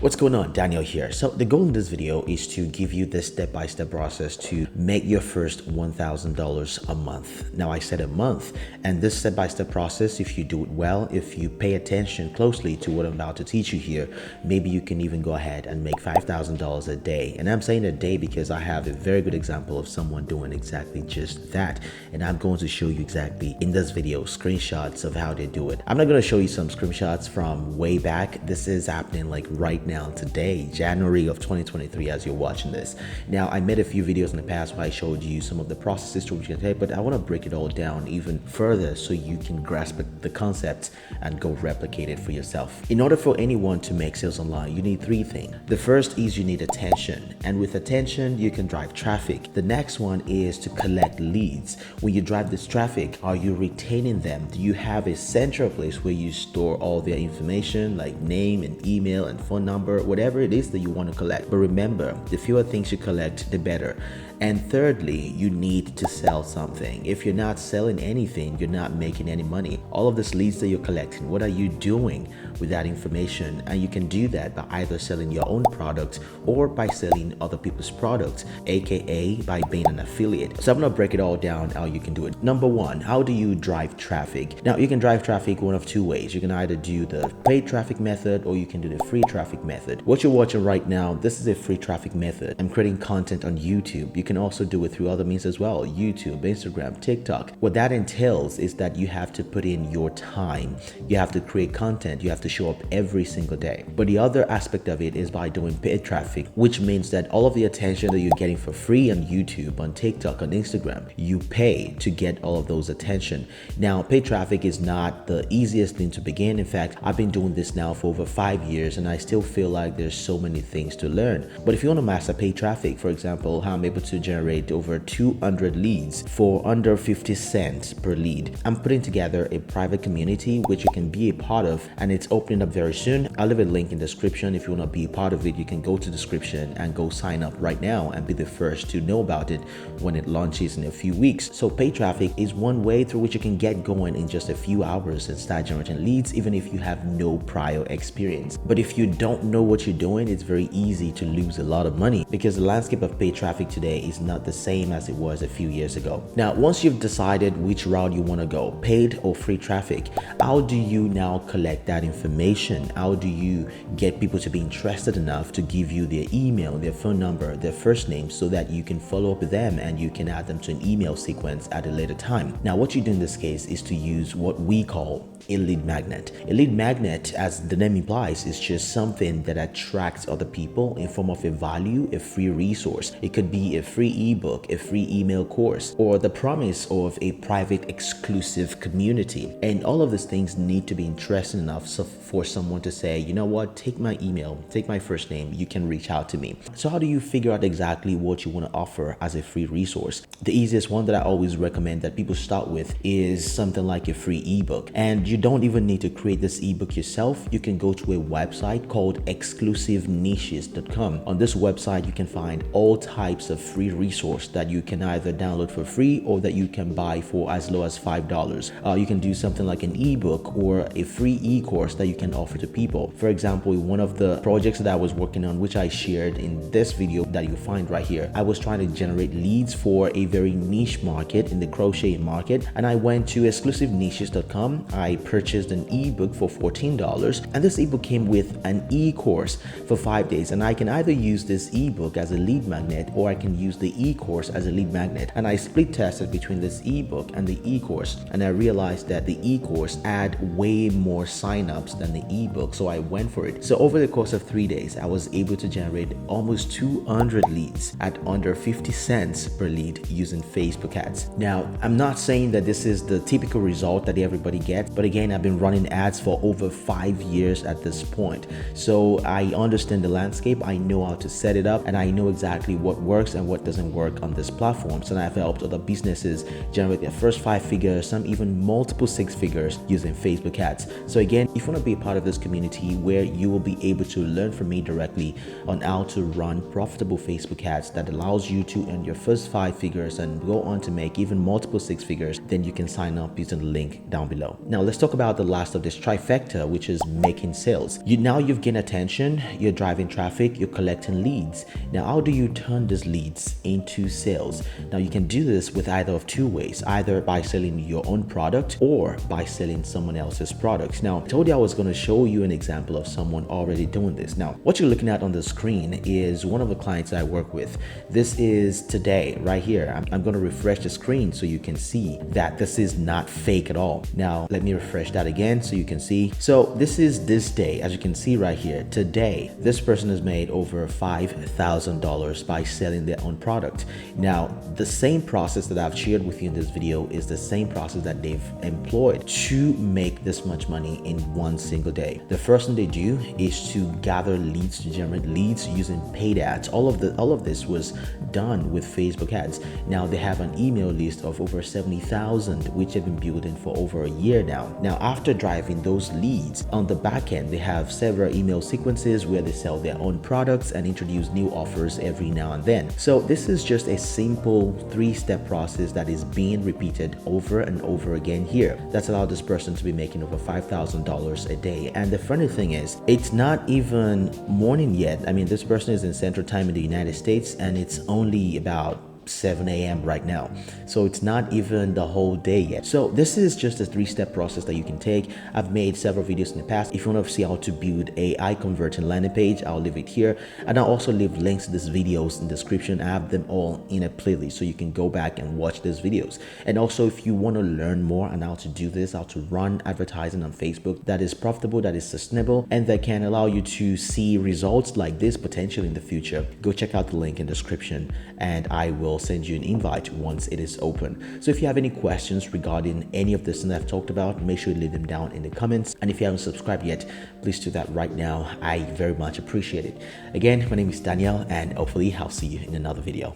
What's going on? Daniel here. So the goal in this video is to give you this step-by-step process to make your first $1,000 a month. Now I said a month, and this step-by-step process, if you do it well, if you pay attention closely to what I'm about to teach you here, maybe you can even go ahead and make $5,000 a day. And I'm saying a day because I have a very good example of someone doing exactly just that. And I'm going to show you exactly in this video screenshots of how they do it. I'm not going to show you some screenshots from way back. This is happening like right now today, January of 2023, as you're watching this. Now I made a few videos in the past where I showed you some of the processes to which you can take, but I want to break it all down even further so you can grasp the concept and go replicate it for yourself. In order for anyone to make sales online, you need three things. The first is you need attention, and with attention you can drive traffic. The next one is to collect leads. When you drive this traffic, are you retaining them? Do you have a central place where you store all their information like name and email and phone number, whatever it is that you want to collect? But remember, the fewer things you collect, the better. And thirdly, you need to sell something. If you're not selling anything, you're not making any money. All of these leads that you're collecting, what are you doing with that information? And you can do that by either selling your own product or by selling other people's products, aka by being an affiliate. So I'm gonna break it all down how you can do it. Number one, how do you drive traffic? Now you can drive traffic one of two ways. You can either do the paid traffic method or you can do the free traffic method. What you're watching right now, this is a free traffic method. I'm creating content on YouTube. You can also do it through other means as well, YouTube, Instagram, TikTok. What that entails is that you have to put in your time. You have to create content. You have to show up every single day. But the other aspect of it is by doing paid traffic, which means that all of the attention that you're getting for free on YouTube, on TikTok, on Instagram, you pay to get all of those attention. Now, paid traffic is not the easiest thing to begin. In fact, I've been doing this now for over 5 years and I still feel like there's so many things to learn. But if you want to master paid traffic, for example, how I'm able to generate over 200 leads for under 50 cents per lead, I'm putting together a private community which you can be a part of, and it's opening up very soon. I'll leave a link in the description. If you want to be a part of it, you can go to the description and go sign up right now and be the first to know about it when it launches in a few weeks. So paid traffic is one way through which you can get going in just a few hours and start generating leads even if you have no prior experience. But if you don't know what you're doing, it's very easy to lose a lot of money because the landscape of paid traffic today is not the same as it was a few years ago. Now, once you've decided which route you want to go, paid or free traffic, how do you now collect that information? How do you get people to be interested enough to give you their email, their phone number, their first name, so that you can follow up with them and you can add them to an email sequence at a later time? Now, what you do in this case is to use what we call a lead magnet. A lead magnet, as the name implies, is just something that attracts other people in form of a value, a free resource. It could be a free ebook, a free email course, or the promise of a private exclusive community. And all of these things need to be interesting enough for someone to say, you know what, take my email, take my first name, you can reach out to me. So how do you figure out exactly what you want to offer as a free resource? The easiest one that I always recommend that people start with is something like a free ebook. And you don't even need to create this ebook yourself. You can go to a website called exclusiveniches.com. On this website, you can find all types of free resource that you can either download for free or that you can buy for as low as $5. You can do something like an ebook or a free e-course that you can offer to people. For example, one of the projects that I was working on, which I shared in this video that you'll find right here, I was trying to generate leads for a very niche market in the crocheting market, and I went to exclusiveniches.com. I purchased an ebook for $14, and this ebook came with an e-course for 5 days, and I can either use this ebook as a lead magnet or I can use the e-course as a lead magnet. And I split tested between this ebook and the e-course, and I realized that the e-course had way more signups than the ebook, so I went for it. So over the course of 3 days, I was able to generate almost 200 leads at under 50 cents per lead using Facebook ads. Now, I'm not saying that this is the typical result that everybody gets, but again, I've been running ads for over 5 years at this point. So I understand the landscape, I know how to set it up, and I know exactly what works and what doesn't work on this platform. So I've helped other businesses generate their first 5 figures, some even multiple 6 figures using Facebook ads. So again, if you want to be a part of this community where you will be able to learn from me directly on how to run profitable Facebook ads that allows you to earn your first 5 figures and go on to make even multiple 6 figures, then you can sign up using the link down below. Now let's talk about the last of this trifecta, which is making sales. Now you've gained attention, you're driving traffic, you're collecting leads. Now, how do you turn these leads into sales? Now, you can do this with either of two ways, either by selling your own product or by selling someone else's products. Now, I told you I was going to show you an example of someone already doing this. Now, what you're looking at on the screen is one of the clients I work with. This is today right here. I'm going to refresh the screen so you can see that this is not fake at all. Now, let me refresh that again so you can see. So this is this day. As you can see right here, today, this person has made over $5,000 by selling their own product. Now, the same process that I've shared with you in this video is the same process that they've employed to make this much money in one single day. The first thing they do is to gather leads, to generate leads using paid ads. All of this was done with Facebook ads. Now they have an email list of over 70,000, which they've been building for over a year now. Now, after driving those leads on the back end, they have several email sequences where they sell their own products and introduce new offers every now and then. So this is just a simple 3-step process that is being repeated over and over again here. That's allowed this person to be making over $5,000 a day. And the funny thing is, it's not even morning yet. I mean, this person is in Central Time in the United States, and it's only about 7 a.m. right now. So it's not even the whole day yet. So this is just a 3-step process that you can take. I've made several videos in the past. If you want to see how to build AI converting landing page, I'll leave it here. And I'll also leave links to these videos in the description. I have them all in a playlist so you can go back and watch these videos. And also, if you want to learn more on how to do this, how to run advertising on Facebook that is profitable, that is sustainable, and that can allow you to see results like this potentially in the future, go check out the link in the description and I will send you an invite once it is open. So if you have any questions regarding any of this that I've talked about, make sure you leave them down in the comments. And if you haven't subscribed yet, please do that right now. I very much appreciate it. Again, my name is Daniel, and hopefully I'll see you in another video.